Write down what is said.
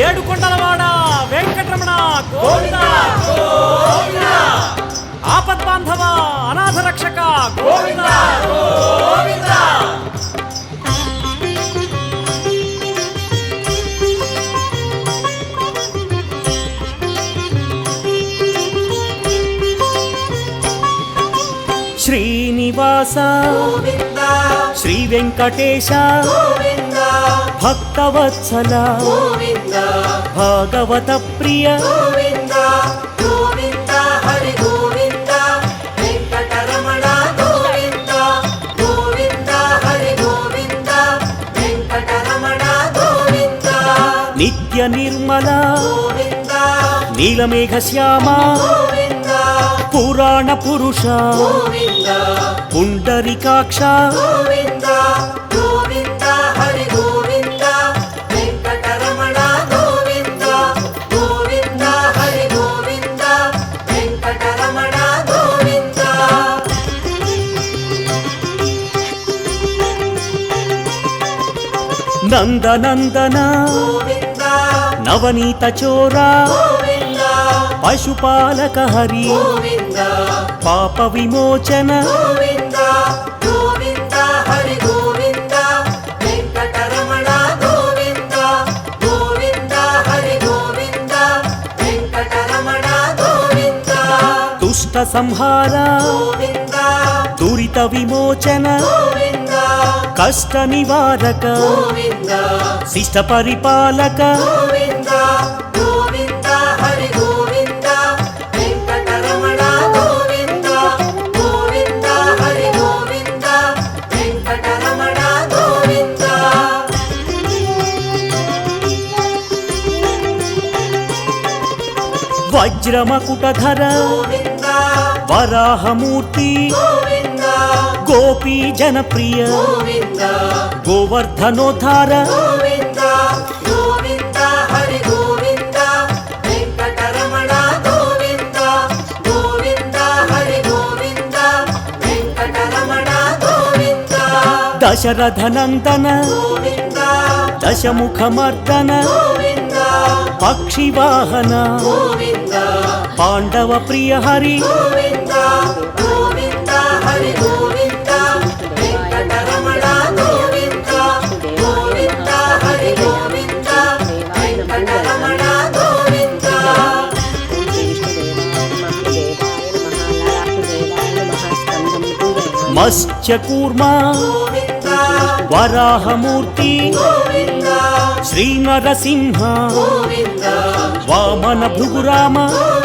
ఏడుకొండలవాడ వెంకటరమణ గోవింద గోవింద, ఆపద్బాంధవ అనాథ రక్షక గోవింద గోవింద. శ్రీనివాస గోవింద శ్రీ వెంకటేశ గోవింద భక్తవత్సల గోవింద భాగవత ప్రియ గోవింద గోవింద హరి గోవింద వెంకటరమణ గోవింద గోవింద హరి గోవింద వెంకటరమణ గోవింద నిత్య నిర్మల గోవింద నీలమేఘ శ్యామ గోవింద పురాణ పురుష గోవింద పుండరీకాక్ష గోవింద గోవింద హరి గోవింద వెంకటరమణ గోవింద గోవింద హరి గోవింద వెంకటరమణ గోవింద. నందనందన గోవింద నవనీత చోర గోవింద పశుపాలక హరి గోవింద పాప విమోచన గోవింద గోవింద హరి గోవింద వెంకటరమణ గోవింద గోవింద హరి గోవింద వెంకటరమణ గోవింద దుష్ట సంహార గోవింద దురిత విమోచన గోవింద కష్ట నివారక గోవింద శిష్ట పరిపాలక గోవింద గోవింద హరి గోవింద వెంకటరమణ గోవింద గోవింద హరి గోవింద వెంకటరమణ గోవింద. వజ్రమకుటధర గోవింద వరాహమూర్తి గోవింద గోపీ జనప్రియ గోవింద గోవర్ధనోద్ధార గోవింద గోవింద హరి గోవింద వెంకటరమణ గోవింద గోవింద హరి గోవింద వెంకటరమణ గోవింద. దశరథనందన గోవింద దశముఖమర్దన గోవింద పక్షివాహన గోవింద పాండవ ప్రియ హరి గోవింద గోవింద హరి గోవింద వెంకటరమణ గోవింద గోవింద హరి గోవింద వెంకటరమణ గోవింద. మత్స్యకూర్మ గోవింద వరాహమూర్తి గోవింద శ్రీ నరసింహ గోవింద వామన భృగురామ గోవింద